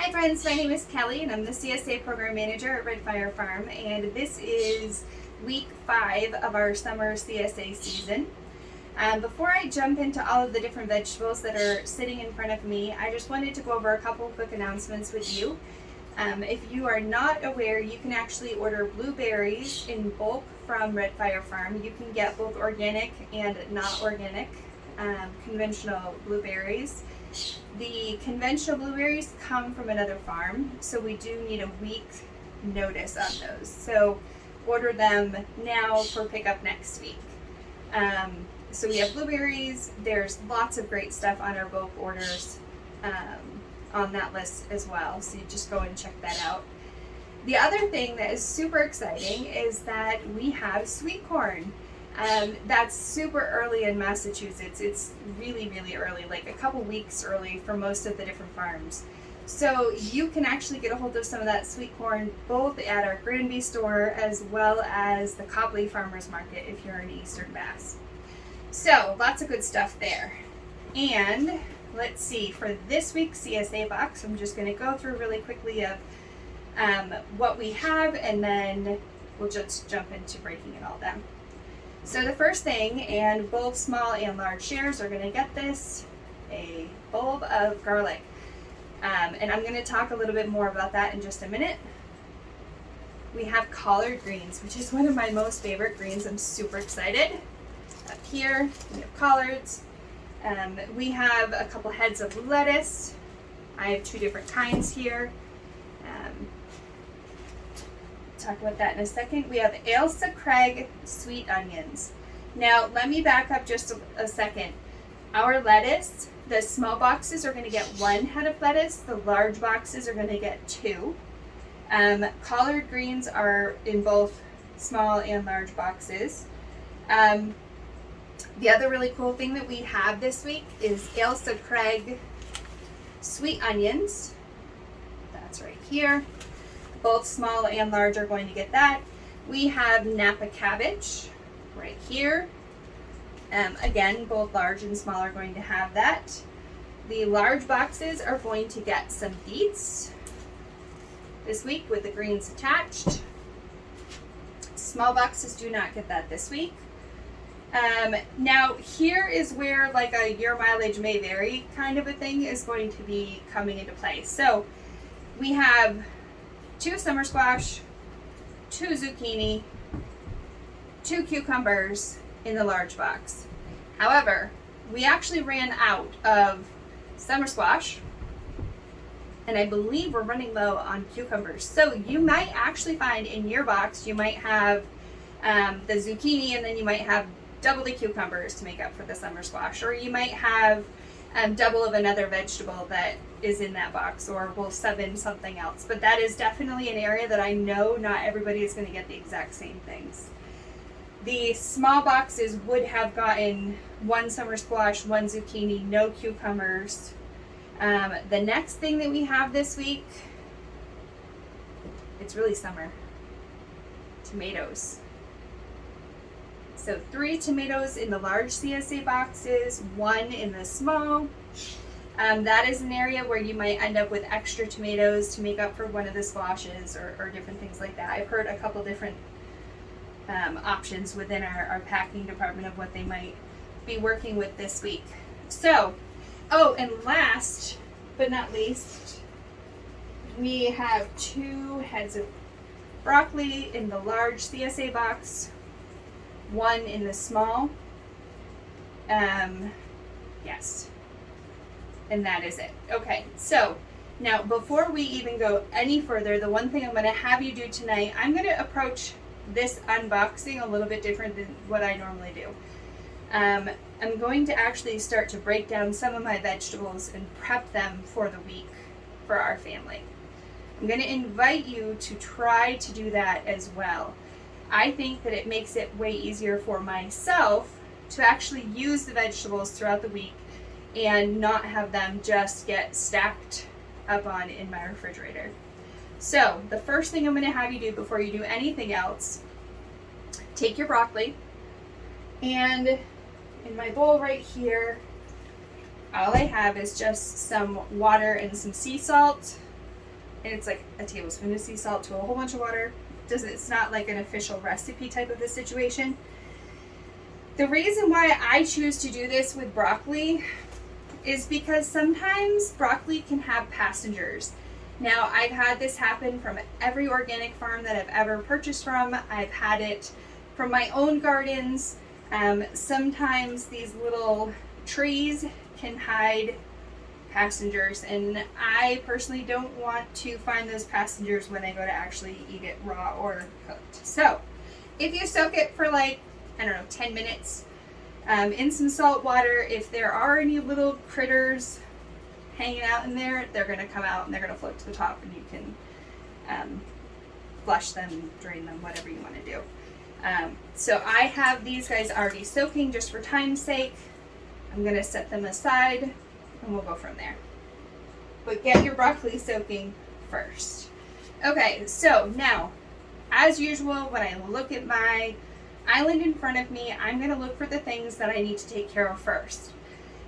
Hi friends, my name is Kelly and I'm the CSA Program Manager at Red Fire Farm, and this is week 5 of our Summer CSA season. Before I jump into all of the different vegetables that are sitting in front of me, I just wanted to go over a couple quick announcements with you. If you are not aware, you can actually order blueberries in bulk from Red Fire Farm. You can get both organic and not organic conventional blueberries. The conventional blueberries come from another farm, so we do need a week notice on those. So order them now for pickup next week. So we have blueberries. There's lots of great stuff on our bulk orders on that list as well, so you just go and check that out. The other thing that is super exciting is that we have sweet corn. That's super early in Massachusetts. It's really, really early, like a couple weeks early for most of the different farms. So you can actually get a hold of some of that sweet corn both at our Granby store as well as the Copley Farmers Market if you're in Eastern Mass. So lots of good stuff there. And let's see, for this week's CSA box, I'm just going to go through really quickly of what we have, and then we'll just jump into breaking it all down. So the first thing, and both small and large shares are going to get this, a bulb of garlic. And I'm going to talk a little bit more about that in just a minute. We have collard greens, which is one of my most favorite greens. I'm super excited. Up here, we have collards. We have a couple heads of lettuce. I have 2 different kinds here. Talk about that in a second. We have Ailsa Craig sweet onions. Now let me back up just a second. Our lettuce, the small boxes are going to get 1 head of lettuce. The large boxes are going to get 2. Collard greens are in both small and large boxes. The other really cool thing that we have this week is Ailsa Craig sweet onions. That's right here. Both small and large are going to get that. We have Napa cabbage right here. Again, both large and small are going to have that. The large boxes are going to get some beets this week with the greens attached. Small boxes do not get that this week. Now here is where like a your mileage may vary kind of a thing is going to be coming into play. So we have 2 summer squash, 2 zucchini, 2 cucumbers in the large box. However, we actually ran out of summer squash, and I believe we're running low on cucumbers. So you might actually find in your box, you might have the zucchini, and then you might have double the cucumbers to make up for the summer squash, or you might have double of another vegetable that is in that box, or we'll sub in something else. But that is definitely an area that I know not everybody is going to get the exact same things. The small boxes would have gotten 1 summer squash, 1 zucchini, no cucumbers. The next thing that we have this week, it's really summer. Tomatoes. So 3 tomatoes in the large CSA boxes, 1 in the small. That is an area where you might end up with extra tomatoes to make up for one of the squashes or different things like that. I've heard a couple different options within our packing department of what they might be working with this week. So, and last but not least, we have 2 heads of broccoli in the large CSA box, 1 in the small. Yes. And that is it. Okay, so now before we even go any further, the one thing I'm going to have you do tonight, I'm going to approach this unboxing a little bit different than what I normally do. I'm going to actually start to break down some of my vegetables and prep them for the week for our family. I'm going to invite you to try to do that as well. I think that it makes it way easier for myself to actually use the vegetables throughout the week and not have them just get stacked up on in my refrigerator. So the first thing I'm going to have you do before you do anything else, take your broccoli, and in my bowl right here, all I have is just some water and some sea salt. and it's like a tablespoon of sea salt to a whole bunch of water. It's not like an official recipe type of a situation. The reason why I choose to do this with broccoli is because sometimes broccoli can have passengers. Now, I've had this happen from every organic farm that I've ever purchased from. I've had it from my own gardens. Sometimes these little trees can hide passengers, and I personally don't want to find those passengers when I go to actually eat it raw or cooked. So, if you soak it for like, I don't know, 10 minutes in some salt water, if there are any little critters hanging out in there, they're going to come out and they're going to float to the top, and you can flush them, drain them, whatever you want to do. So I have these guys already soaking just for time's sake. I'm going to set them aside and we'll go from there. But get your broccoli soaking first. Okay, so now, as usual, when I look at my island in front of me, I'm going to look for the things that I need to take care of first.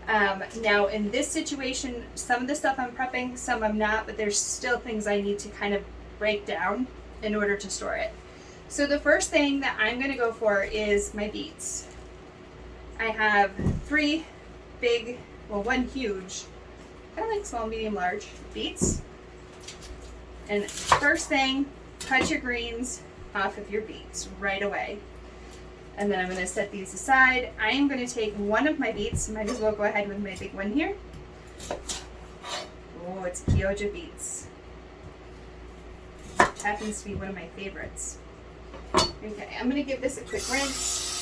Now, in this situation, some of the stuff I'm prepping, some I'm not, but there's still things I need to kind of break down in order to store it. So the first thing that I'm going to go for is my beets. I have 3 big, well, 1 huge, kind of like small, medium, large beets. And first thing, cut your greens off of your beets right away. And then I'm going to set these aside. I am going to take one of my beets. Might as well go ahead with my big one here. Oh, it's Kyoja beets. Which happens to be one of my favorites. Okay, I'm going to give this a quick rinse.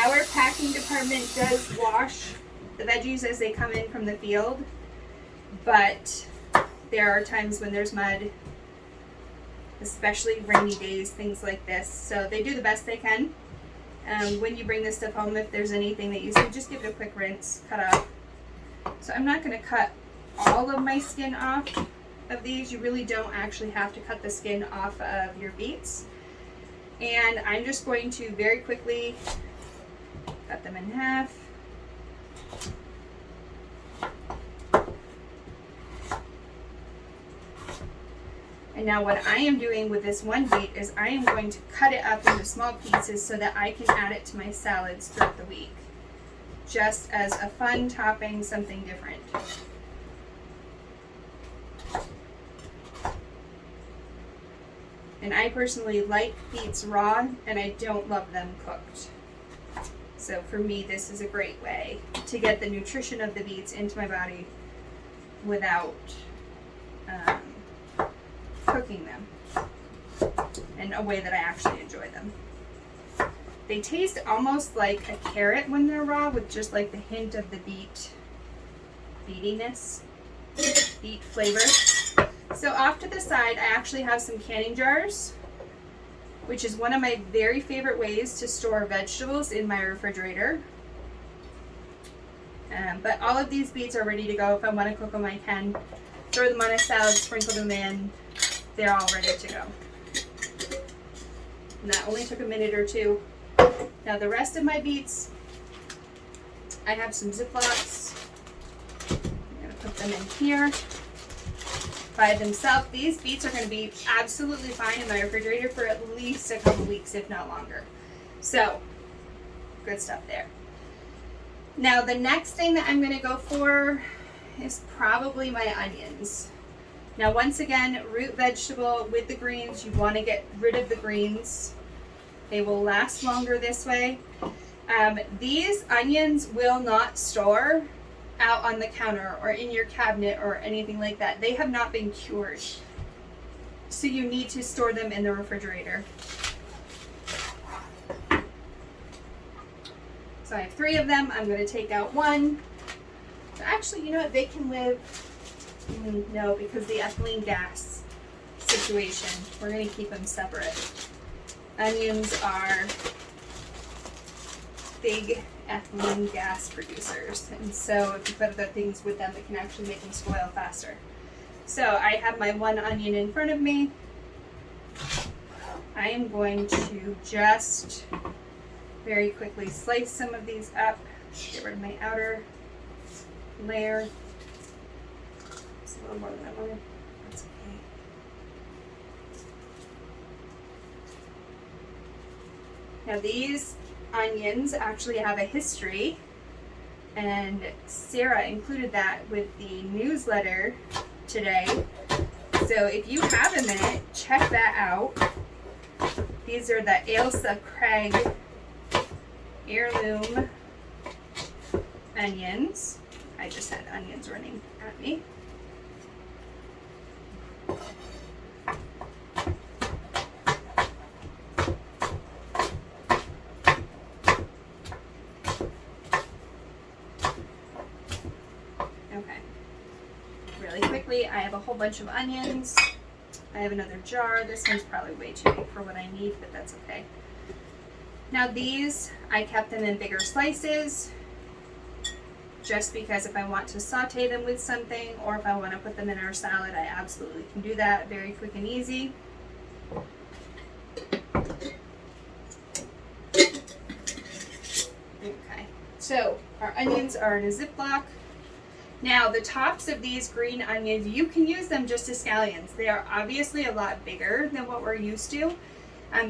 Our packing department does wash the veggies as they come in from the field, but there are times when there's mud, especially rainy days, things like this. So they do the best they can. When you bring this stuff home, if there's anything that you see, just give it a quick rinse, cut off. So I'm not going to cut all of my skin off of these. You really don't actually have to cut the skin off of your beets. And I'm just going to very quickly cut them in half. And now what I am doing with this one beet is I am going to cut it up into small pieces so that I can add it to my salads throughout the week. Just as a fun topping, something different. And I personally like beets raw, and I don't love them cooked. So for me, this is a great way to get the nutrition of the beets into my body without cooking them in a way that I actually enjoy them. They taste almost like a carrot when they're raw, with just like the hint of the beetiness, beet flavor. So off to the side, I actually have some canning jars, which is one of my very favorite ways to store vegetables in my refrigerator. But all of these beets are ready to go. If I want to cook them, I can. Throw them on a salad, sprinkle them in. They're all ready to go. And that only took a minute or two. Now the rest of my beets, I have some Ziplocs. I'm going to put them in here. By themselves, these beets are going to be absolutely fine in my refrigerator for at least a couple weeks, if not longer. So, good stuff there. Now, the next thing that I'm going to go for is probably my onions. Now, once again, root vegetable with the greens. You want to get rid of the greens. They will last longer this way. These onions will not store out on the counter or in your cabinet or anything like that. They have not been cured. So you need to store them in the refrigerator. So I have 3 of them. I'm going to take out 1. Actually, you know what? They can live. No, because the ethylene gas situation. We're going to keep them separate. Onions are big ethylene gas producers, and so if you put other things with them, it can actually make them spoil faster. So I have my 1 onion in front of me. I am going to just very quickly slice some of these up, get rid of my outer layer. little more than I wanted. That's okay. Now these onions actually have a history, and Sarah included that with the newsletter today. So if you have a minute, check that out. These are the Ailsa Craig heirloom onions. I just had onions running at me. Okay. Really quickly, I have a whole bunch of onions. I have another jar. This one's probably way too big for what I need, but that's okay. Now these, I kept them in bigger slices just because if I want to saute them with something or if I want to put them in our salad, I absolutely can do that. Very quick and easy. Okay, so our onions are in a Ziploc. Now the tops of these green onions, you can use them just as scallions. They are obviously a lot bigger than what we're used to,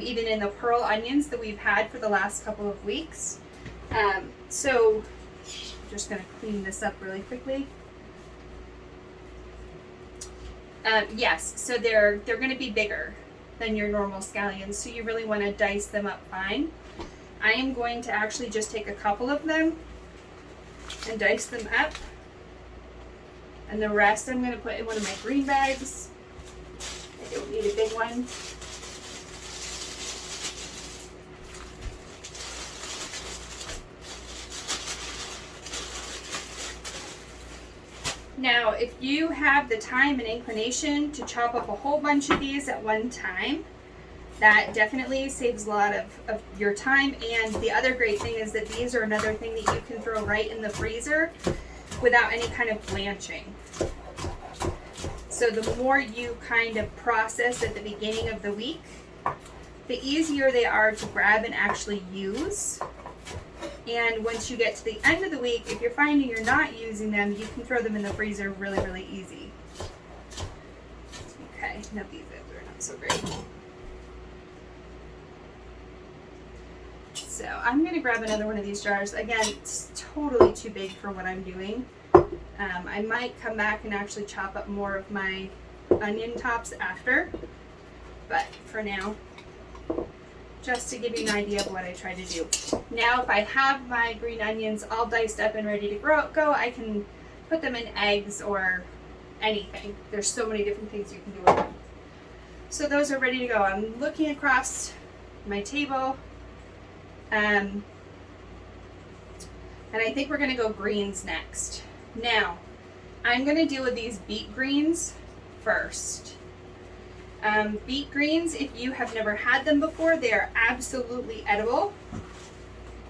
even in the pearl onions that we've had for the last couple of weeks. So I'm just going to clean this up really quickly. Yes, so they're going to be bigger than your normal scallions, so you really want to dice them up fine. I am going to actually just take a couple of them and dice them up. And the rest I'm going to put in one of my green bags. I don't need a big one. Now, if you have the time and inclination to chop up a whole bunch of these at one time, that definitely saves a lot of your time. And the other great thing is that these are another thing that you can throw right in the freezer without any kind of blanching. So the more you kind of process at the beginning of the week, the easier they are to grab and actually use. And once you get to the end of the week, if you're finding you're not using them, you can throw them in the freezer really, really easy. Okay, now these are not so great. So I'm going to grab another one of these jars. Again, it's totally too big for what I'm doing. I might come back and actually chop up more of my onion tops after, but for now, just to give you an idea of what I try to do. Now, if I have my green onions all diced up and ready to go, I can put them in eggs or anything. There's so many different things you can do with them. So those are ready to go. I'm looking across my table, and I think we're gonna go greens next. Now, I'm going to deal with these beet greens first. Beet greens, if you have never had them before, they are absolutely edible.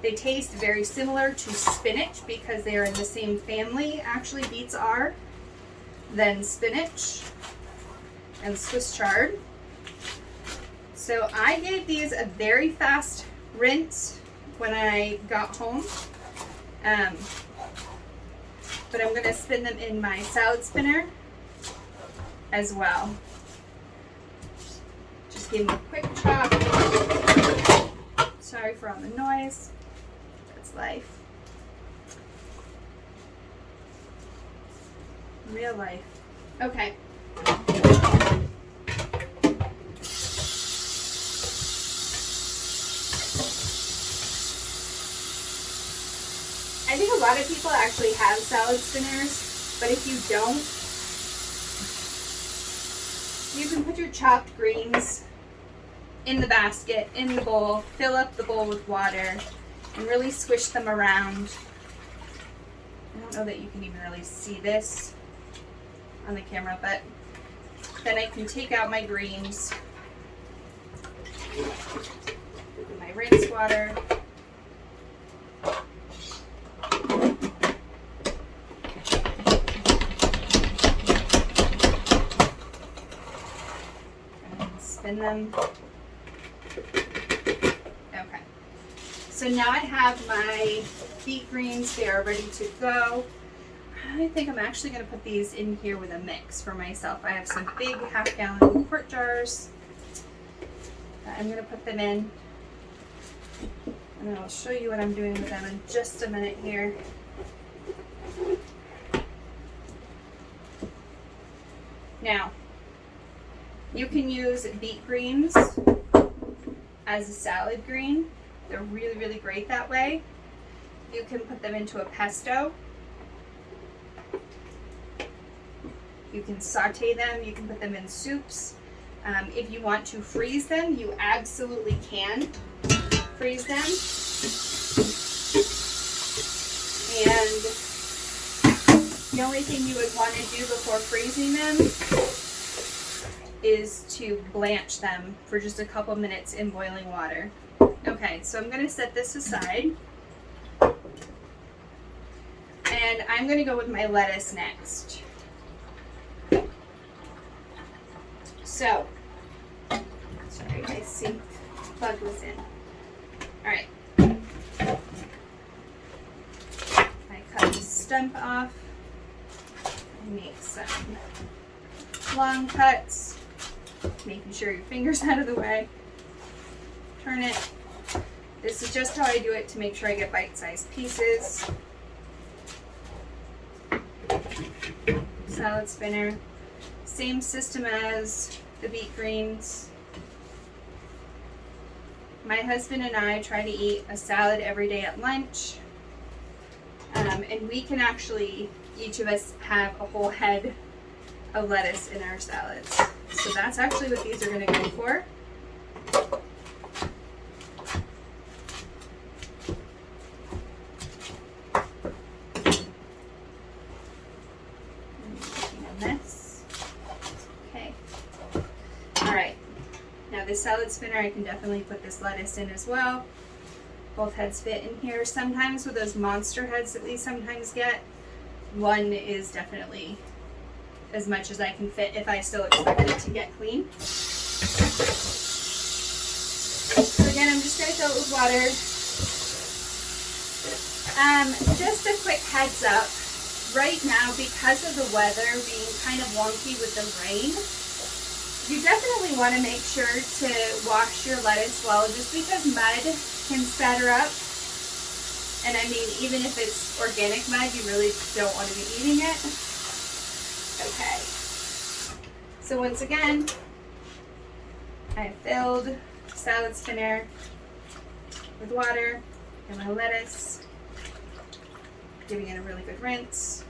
They taste very similar to spinach because they are in the same family, actually beets are, than spinach and Swiss chard. So I gave these a very fast rinse when I got home. But I'm going to spin them in my salad spinner as well. Just give them a quick chop. Sorry for all the noise. That's life. Real life. Okay. I think a lot of people actually have salad spinners, but if you don't, you can put your chopped greens in the basket, in the bowl, fill up the bowl with water, and really squish them around. I don't know that you can even really see this on the camera, but then I can take out my greens with my rinse water. Spin them. Okay. So now I have my beet greens. They are ready to go. I think I'm actually going to put these in here with a mix for myself. I have some big half-gallon quart jars. I'm going to put them in, and I'll show you what I'm doing with them in just a minute here. Now, you can use beet greens as a salad green. They're really, really great that way. You can put them into a pesto. You can saute them. You can put them in soups. If you want to freeze them, you absolutely can freeze them. And the only thing you would want to do before freezing them is to blanch them for just a couple minutes in boiling water. Okay, so I'm going to set this aside. And I'm going to go with my lettuce next. So, sorry, my sink plug was in. Alright. I cut the stump off. I make some long cuts, making sure your finger's out of the way. Turn it. This is just how I do it to make sure I get bite-sized pieces. Salad spinner. Same system as the beet greens. My husband and I try to eat a salad every day at lunch. And we can actually, each of us, have a whole head of lettuce in our salads. So that's actually what these are going to go for. The salad spinner, I can definitely put this lettuce in as well. Both heads fit in here. Sometimes with those monster heads that we sometimes get, one is definitely as much as I can fit if I still expect it to get clean. So again, I'm just going to fill it with water. Just a quick heads up, right now because of the weather being kind of wonky with the rain, you definitely want to make sure to wash your lettuce well, just because mud can spatter up. And I mean, even if it's organic mud, you really don't want to be eating it. Okay. So once again, I filled the salad spinner with water and my lettuce, giving it a really good rinse.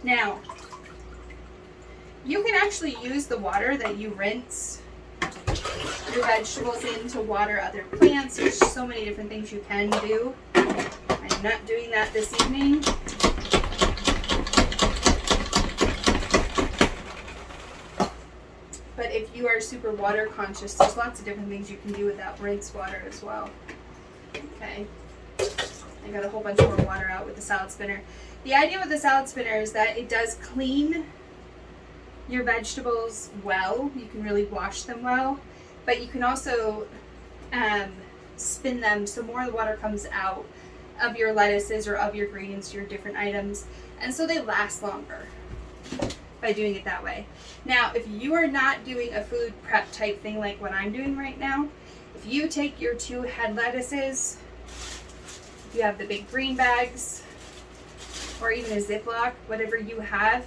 Now, you can actually use the water that you rinse your vegetables in to water other plants. There's so many different things you can do. I'm not doing that this evening. But if you are super water conscious, there's lots of different things you can do with that rinse water as well. Okay. I got a whole bunch more water out with the salad spinner. The idea with the salad spinner is that it does clean your vegetables well. You can really wash them well, but you can also spin them so more of the water comes out of your lettuces or of your greens, your different items, and so they last longer by doing it that way. Now, if you are not doing a food prep type thing like what I'm doing right now, if you take your 2 head lettuces, if you have the big green bags, or even a Ziploc, whatever you have,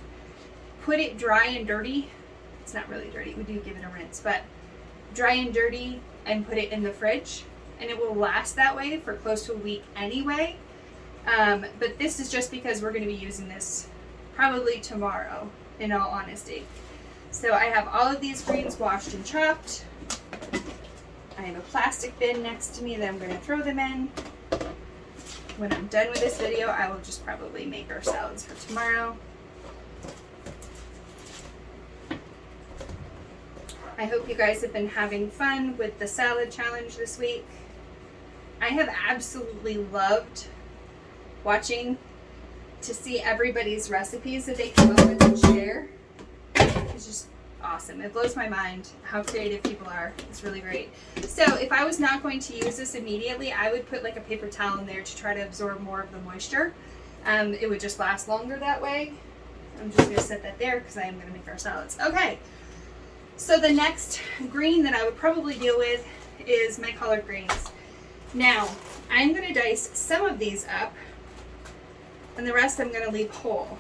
put it dry and dirty. It's not really dirty, we do give it a rinse, but dry and dirty, and put it in the fridge, and it will last that way for close to a week anyway. But this is just because we're going to be using this probably tomorrow, in all honesty. So I have all of these greens washed and chopped. I have a plastic bin next to me that I'm going to throw them in. When I'm done with this video, I will just probably make our salads for tomorrow. I hope you guys have been having fun with the salad challenge this week. I have absolutely loved watching to see everybody's recipes that they come up with and share. It's just awesome. It blows my mind how creative people are. It's really great. So if I was not going to use this immediately, I would put like a paper towel in there to try to absorb more of the moisture. It would just last longer that way. I'm just going to set that there because I am going to make our salads. Okay, so the next green that I would probably deal with is my collard greens. Now, I'm going to dice some of these up, and the rest I'm going to leave whole.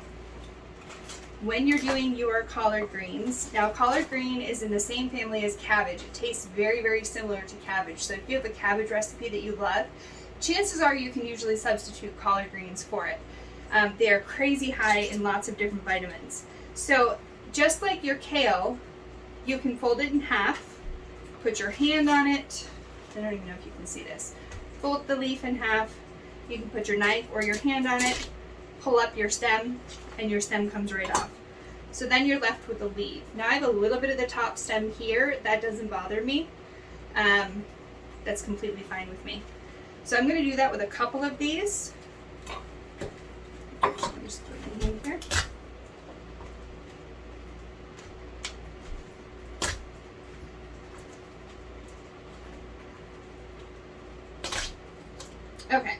When you're doing your collard greens, now collard green is in the same family as cabbage. It tastes very, very similar to cabbage. So if you have a cabbage recipe that you love, chances are you can usually substitute collard greens for it. They are crazy high in lots of different vitamins. So just like your kale, you can fold it in half, put your hand on it. I don't even know if you can see this. Fold the leaf in half. You can put your knife or your hand on it, pull up your stem, and your stem comes right off. So then you're left with the leaf. Now I have a little bit of the top stem here. That doesn't bother me. That's completely fine with me. So I'm going to do that with a couple of these. Just put it in here. Okay.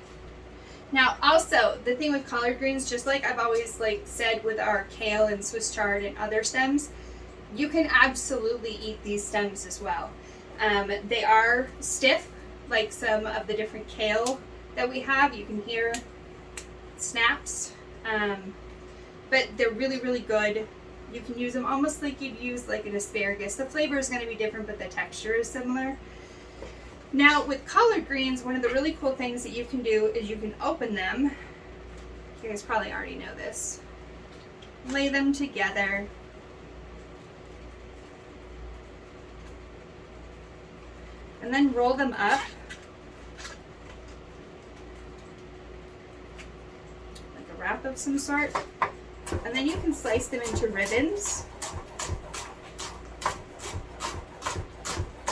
Now also, the thing with collard greens, just like I've always said with our kale and Swiss chard and other stems, you can absolutely eat these stems as well. They are stiff, like some of the different kale that we have. You can hear snaps, but they're really, really good. You can use them almost like you'd use like an asparagus. The flavor is going to be different, but the texture is similar. Now with collard greens, one of the really cool things that you can do is you can open them. You guys probably already know this. Lay them together. And then roll them up. Like a wrap of some sort. And then you can slice them into ribbons.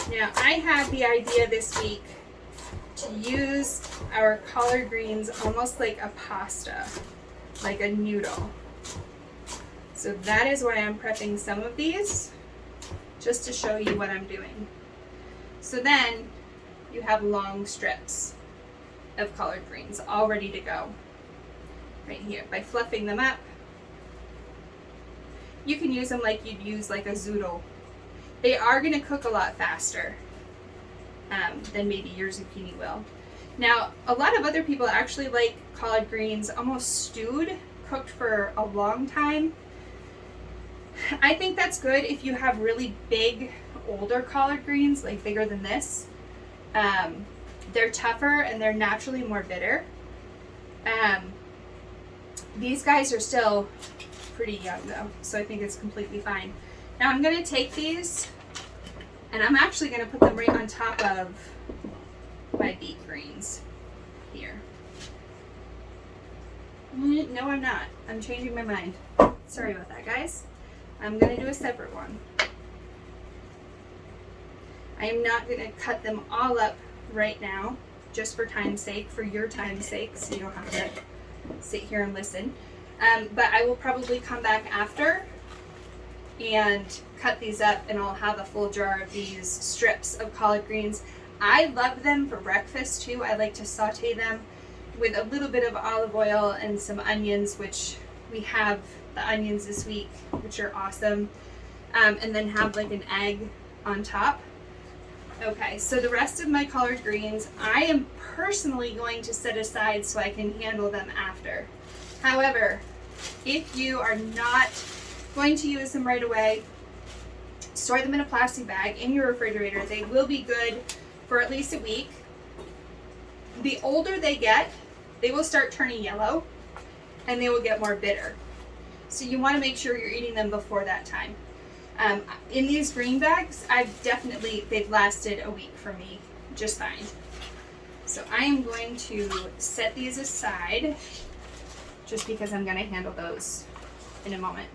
Now, I had the idea this week to use our collard greens almost like a pasta, like a noodle. So that is why I'm prepping some of these, just to show you what I'm doing. So then you have long strips of collard greens all ready to go right here. By fluffing them up, you can use them like you'd use like a zoodle. They are going to cook a lot faster than maybe your zucchini will. Now, a lot of other people actually like collard greens almost stewed, cooked for a long time. I think that's good if you have really big, older collard greens, like bigger than this. They're tougher and they're naturally more bitter. These guys are still pretty young though, so I think it's completely fine. Now I'm going to take these and I'm actually going to put them right on top of my beet greens here. No, I'm not. I'm changing my mind. Sorry about that, guys. I'm going to do a separate one. I am not going to cut them all up right now, just for time's sake, for your time's sake, so you don't have to sit here and listen. But I will probably come back after and cut these up, and I'll have a full jar of these strips of collard greens. I love them for breakfast too. I like to saute them with a little bit of olive oil and some onions, which we have the onions this week, which are awesome, and then have like an egg on top. Okay, so the rest of my collard greens, I am personally going to set aside so I can handle them after. However, if you are not going to use them right away, store them in a plastic bag in your refrigerator. They will be good for at least a week. The older they get, they will start turning yellow and they will get more bitter. So you want to make sure you're eating them before that time. In these green bags, they've lasted a week for me just fine. So I am going to set these aside just because I'm going to handle those in a moment.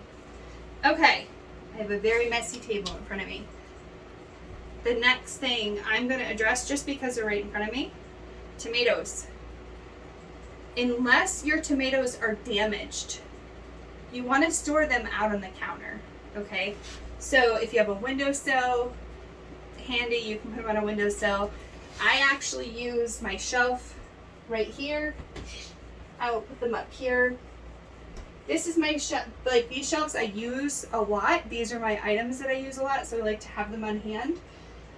Okay, I have a very messy table in front of me. The next thing I'm going to address, just because they're right in front of me, tomatoes. Unless your tomatoes are damaged, you want to store them out on the counter, okay? So if you have a windowsill handy, you can put them on a windowsill. I actually use my shelf right here. I will put them up here. This is my shelf, like these shelves I use a lot. These are my items that I use a lot, so I like to have them on hand.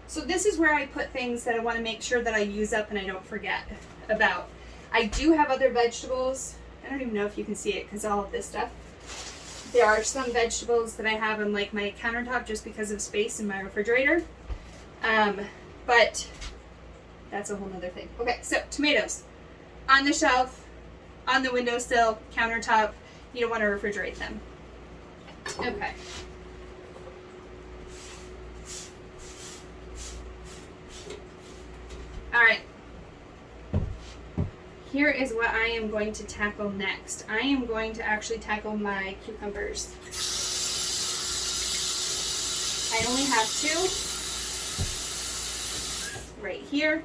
So this is where I put things that I want to make sure that I use up and I don't forget about. I do have other vegetables. I don't even know if you can see it because all of this stuff. There are some vegetables that I have on like my countertop just because of space in my refrigerator. But that's a whole nother thing. Okay, so tomatoes on the shelf, on the windowsill, countertop. You don't want to refrigerate them. Okay. All right. Here is what I am going to tackle next. I am going to actually tackle my cucumbers. I only have 2 right here.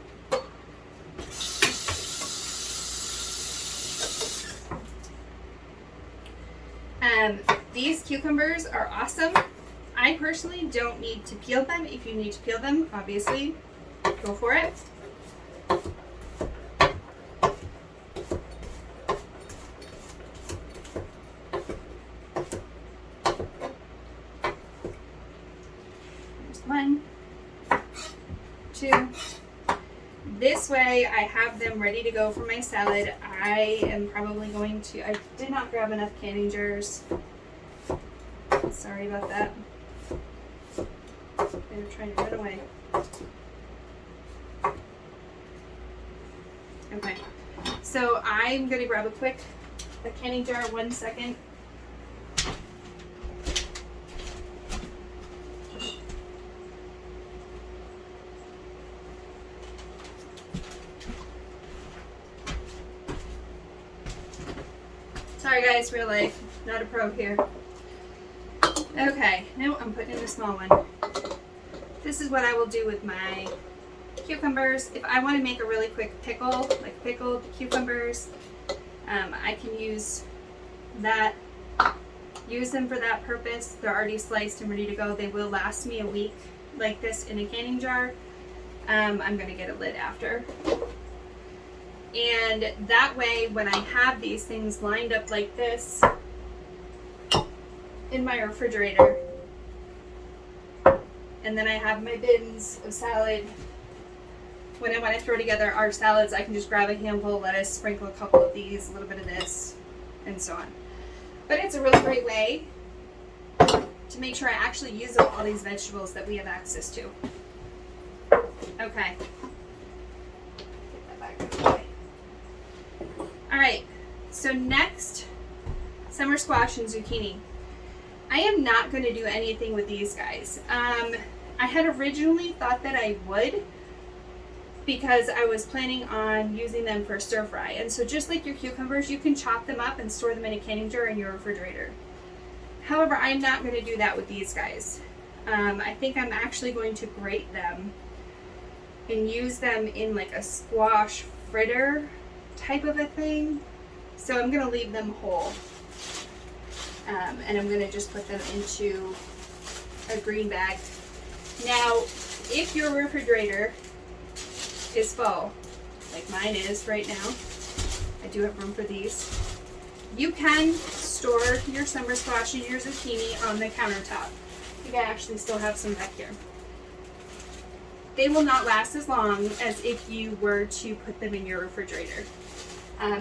These cucumbers are awesome. I personally don't need to peel them. If you need to peel them, obviously, go for it. There's 1, 2. This way I have them ready to go for my salad. I am probably going to, I did not grab enough canning jars. Sorry about that. They're trying to run away. Okay, so I'm going to grab a canning jar, 1 second. Sorry guys, real life, not a pro here. Okay, now I'm putting in a small one. This is what I will do with my cucumbers. If I want to make a really quick pickle, like pickled cucumbers, I can use that. Use them for that purpose. They're already sliced and ready to go. They will last me a week like this in a canning jar. I'm going to get a lid after. And that way, when I have these things lined up like this in my refrigerator, and then I have my bins of salad, when I want to throw together our salads, I can just grab a handful of lettuce, sprinkle a couple of these, a little bit of this, and so on. But it's a really great way to make sure I actually use up all these vegetables that we have access to. Okay. Get that back out of the way. Alright, so next, summer squash and zucchini. I am not going to do anything with these guys. I had originally thought that I would because I was planning on using them for stir fry. And so just like your cucumbers, you can chop them up and store them in a canning jar in your refrigerator. However, I'm not going to do that with these guys. I think I'm actually going to grate them and use them in like a squash fritter type of a thing. So I'm going to leave them whole. And I'm going to just put them into a green bag. Now, if your refrigerator is full, like mine is right now, I do have room for these, you can store your summer squash and your zucchini on the countertop. I think I actually still have some back here. They will not last as long as if you were to put them in your refrigerator.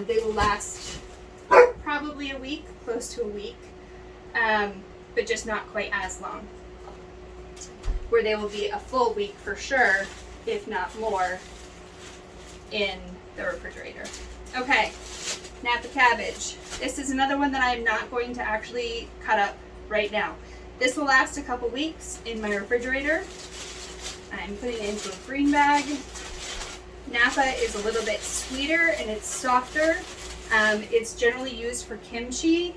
They will last probably a week, close to a week, but just not quite as long. Where they will be a full week for sure, if not more, in the refrigerator. Okay, Napa cabbage. This is another one that I'm not going to actually cut up right now. This will last a couple weeks in my refrigerator. I'm putting it into a green bag. Napa is a little bit sweeter and it's softer. It's generally used for kimchi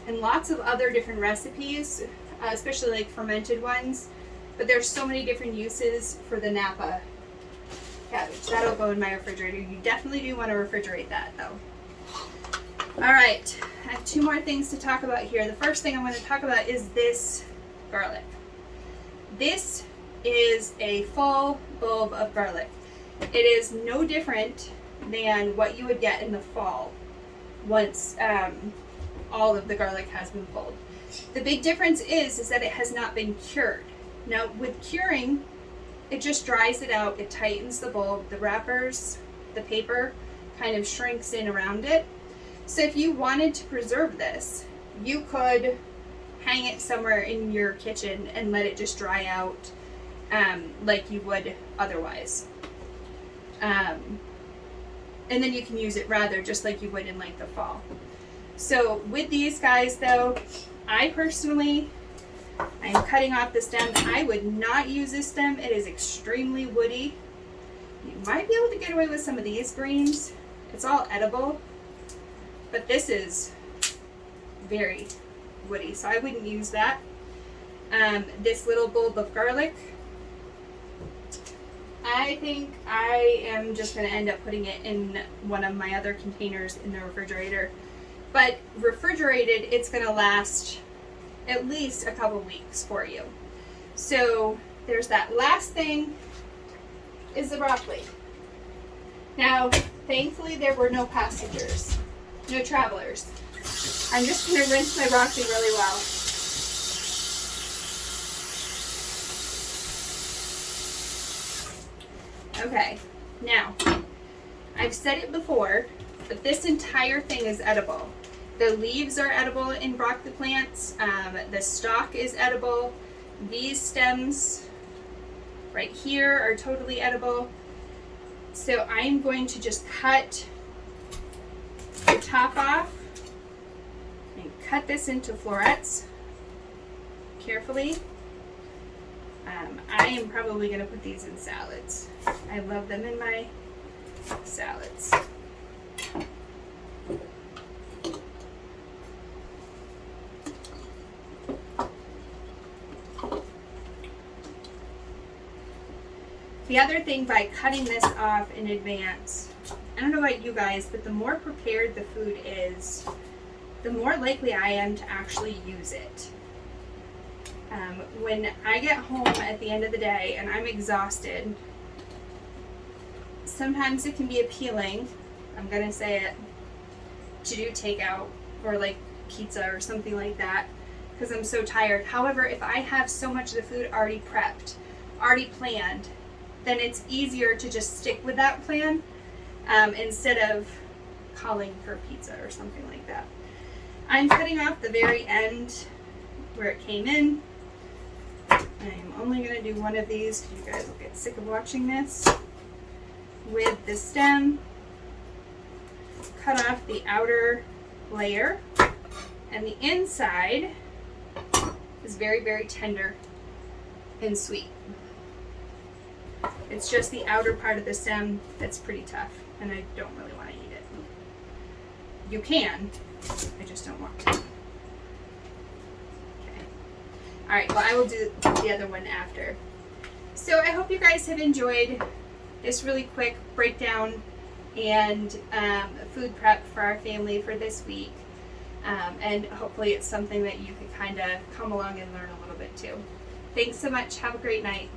and lots of other different recipes, especially like fermented ones. But there's so many different uses for the Napa cabbage. That'll go in my refrigerator. You definitely do want to refrigerate that though. All right, I have 2 more things to talk about here. The first thing I want to talk about is this garlic. This is a full bulb of garlic. It is no different than what you would get in the fall once all of the garlic has been pulled. The big difference is that it has not been cured. Now with curing, it just dries it out, it tightens the bulb, the wrappers, the paper kind of shrinks in around it. So if you wanted to preserve this, you could hang it somewhere in your kitchen and let it just dry out like you would otherwise. And then you can use it rather just like you would in like the fall. So with these guys though, I personally, I'm cutting off the stem. I would not use this stem. It is extremely woody. You might be able to get away with some of these greens. It's all edible, but this is very woody, so I wouldn't use that. This little bulb of garlic, I think I am just going to end up putting it in one of my other containers in the refrigerator. But refrigerated, it's going to last at least a couple weeks for you. So there's that. Last thing is the broccoli. Now, thankfully there were no passengers, no travelers. I'm just going to rinse my broccoli really well. Okay, now, I've said it before, but this entire thing is edible. The leaves are edible in broccoli plants. The stalk is edible. These stems right here are totally edible. So I'm going to just cut the top off and cut this into florets carefully. I am probably going to put these in salads. I love them in my salads. The other thing by cutting this off in advance, I don't know about you guys, but the more prepared the food is, the more likely I am to actually use it. When I get home at the end of the day and I'm exhausted, sometimes it can be appealing, I'm going to say it, to do takeout or like pizza or something like that because I'm so tired. However, if I have so much of the food already prepped, already planned, then it's easier to just stick with that plan instead of calling for pizza or something like that. I'm cutting off the very end where it came in. I'm only going to do one of these because you guys will get sick of watching this. With the stem, cut off the outer layer, and the inside is very, very tender and sweet. It's just the outer part of the stem that's pretty tough, and I don't really want to eat it. You can, I just don't want to. All right, well, I will do the other one after. So I hope you guys have enjoyed this really quick breakdown and food prep for our family for this week. And hopefully it's something that you can kind of come along and learn a little bit too. Thanks so much. Have a great night.